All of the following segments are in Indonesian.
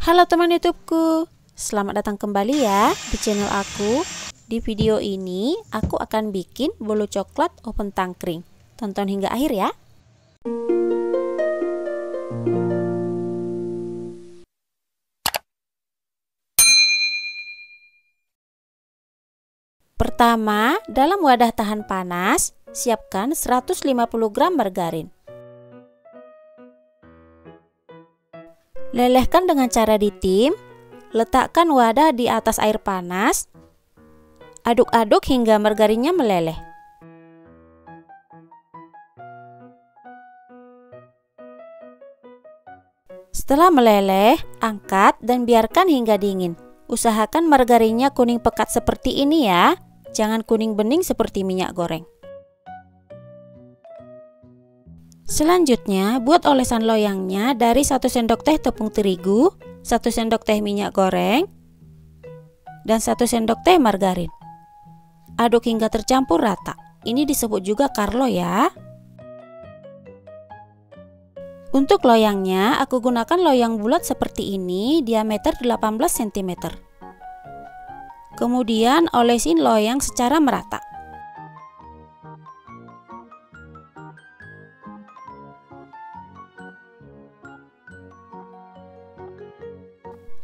Halo teman YouTubeku, selamat datang kembali ya di channel aku. Di video ini aku akan bikin bolu coklat oven tangkring. Tonton hingga akhir ya. Pertama, dalam wadah tahan panas, siapkan 150 gram margarin. Lelehkan dengan cara ditim, letakkan wadah di atas air panas, aduk-aduk hingga margarinnya meleleh. Setelah meleleh, angkat dan biarkan hingga dingin. Usahakan margarinnya kuning pekat seperti ini ya, jangan kuning bening seperti minyak goreng. Selanjutnya, buat olesan loyangnya dari 1 sendok teh tepung terigu, 1 sendok teh minyak goreng, dan 1 sendok teh margarin. Aduk hingga tercampur rata. Ini disebut juga karlo ya. Untuk loyangnya, aku gunakan loyang bulat seperti ini, diameter 18 cm. Kemudian olesin loyang secara merata.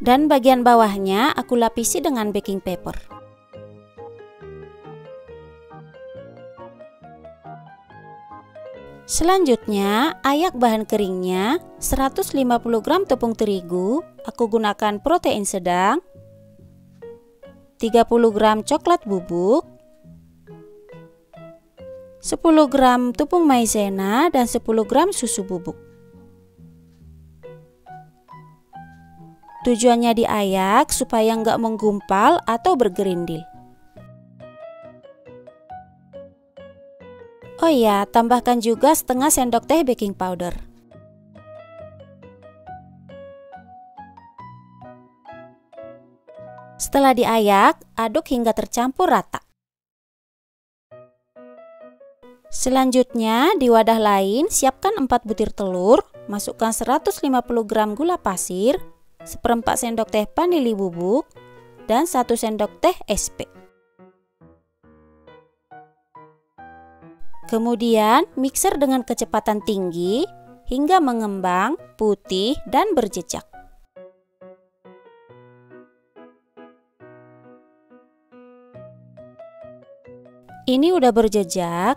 Dan bagian bawahnya aku lapisi dengan baking paper. Selanjutnya, ayak bahan keringnya 150 gram tepung terigu, aku gunakan protein sedang, 30 gram coklat bubuk, 10 gram tepung maizena, dan 10 gram susu bubuk. Tujuannya diayak supaya nggak menggumpal atau bergerindil. Oh iya, tambahkan juga setengah sendok teh baking powder. Setelah diayak, aduk hingga tercampur rata. Selanjutnya, di wadah lain siapkan 4 butir telur, masukkan 150 gram gula pasir, 1/4 sendok teh vanili bubuk, dan 1 sendok teh SP. Kemudian mixer dengan kecepatan tinggi hingga mengembang, putih, dan berjejak. Ini udah berjejak,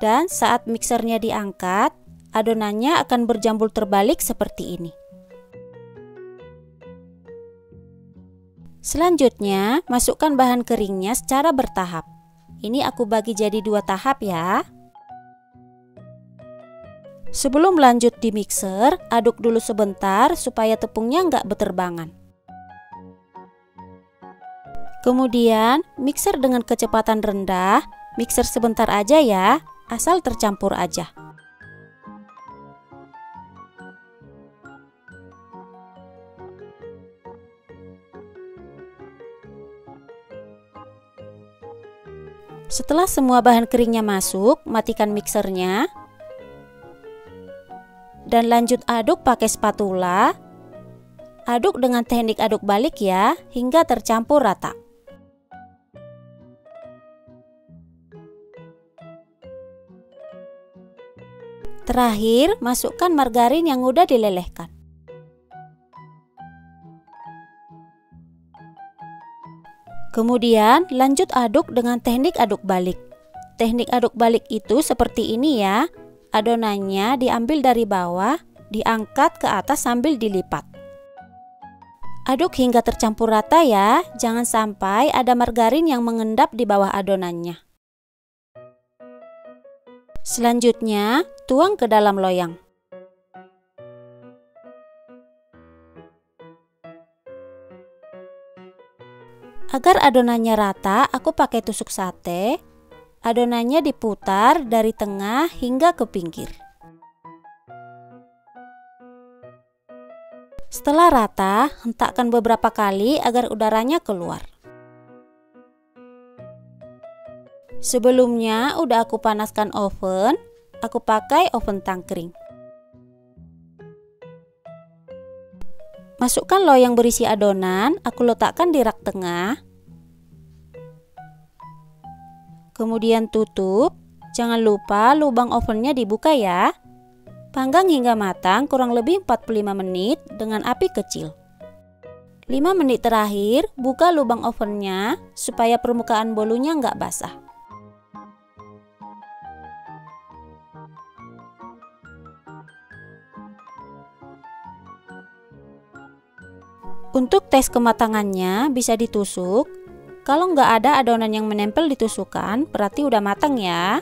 dan saat mixernya diangkat, adonannya akan berjambul terbalik seperti ini. Selanjutnya, masukkan bahan keringnya secara bertahap. Ini aku bagi jadi 2 tahap ya. Sebelum lanjut di mixer, aduk dulu sebentar supaya tepungnya nggak beterbangan. Kemudian, mixer dengan kecepatan rendah, mixer sebentar aja ya, asal tercampur aja. Setelah semua bahan keringnya masuk, matikan mixernya dan lanjut aduk pakai spatula. Aduk dengan teknik aduk balik ya, hingga tercampur rata. Terakhir, masukkan margarin yang udah dilelehkan. Kemudian lanjut aduk dengan teknik aduk balik. Teknik aduk balik itu seperti ini ya. Adonannya diambil dari bawah, diangkat ke atas sambil dilipat. Aduk hingga tercampur rata ya, jangan sampai ada margarin yang mengendap di bawah adonannya. Selanjutnya, tuang ke dalam loyang. Agar adonannya rata, aku pakai tusuk sate. Adonannya diputar dari tengah hingga ke pinggir. Setelah rata, hentakkan beberapa kali agar udaranya keluar. Sebelumnya udah aku panaskan oven, aku pakai oven tangkring. Masukkan loyang berisi adonan, aku letakkan di rak tengah. Kemudian tutup. Jangan lupa lubang ovennya dibuka ya. Panggang hingga matang kurang lebih 45 menit dengan api kecil. 5 menit terakhir, buka lubang ovennya supaya permukaan bolunya nggak basah. Untuk tes kematangannya bisa ditusuk. Kalau nggak ada adonan yang menempel di tusukan, berarti udah matang ya.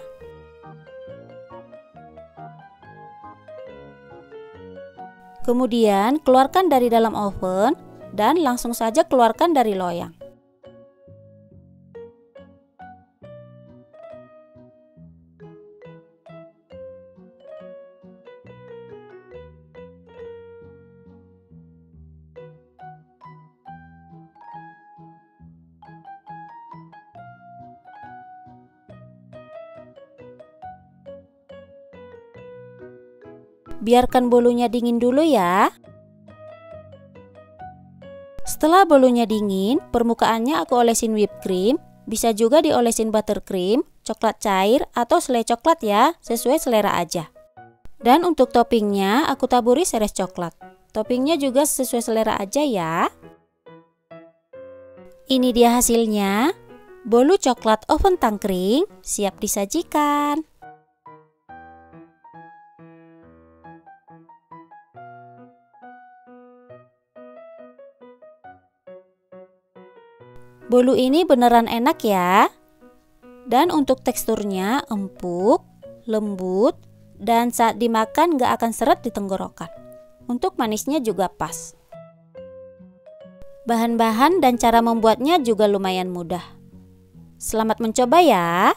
Kemudian keluarkan dari dalam oven dan langsung saja keluarkan dari loyang. Biarkan bolunya dingin dulu ya. Setelah bolunya dingin, permukaannya aku olesin whipped cream. Bisa juga diolesin buttercream, coklat cair, atau selai coklat ya, sesuai selera aja. Dan untuk toppingnya aku taburi seres coklat. Toppingnya juga sesuai selera aja ya. Ini dia hasilnya. Bolu coklat oven tangkring siap disajikan. Bolu ini beneran enak ya. Dan untuk teksturnya empuk, lembut, dan saat dimakan gak akan seret di tenggorokan. Untuk manisnya juga pas. Bahan-bahan dan cara membuatnya juga lumayan mudah. Selamat mencoba ya.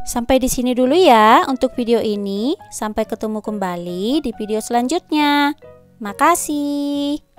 Sampai di sini dulu ya untuk video ini. Sampai ketemu kembali di video selanjutnya. Makasih.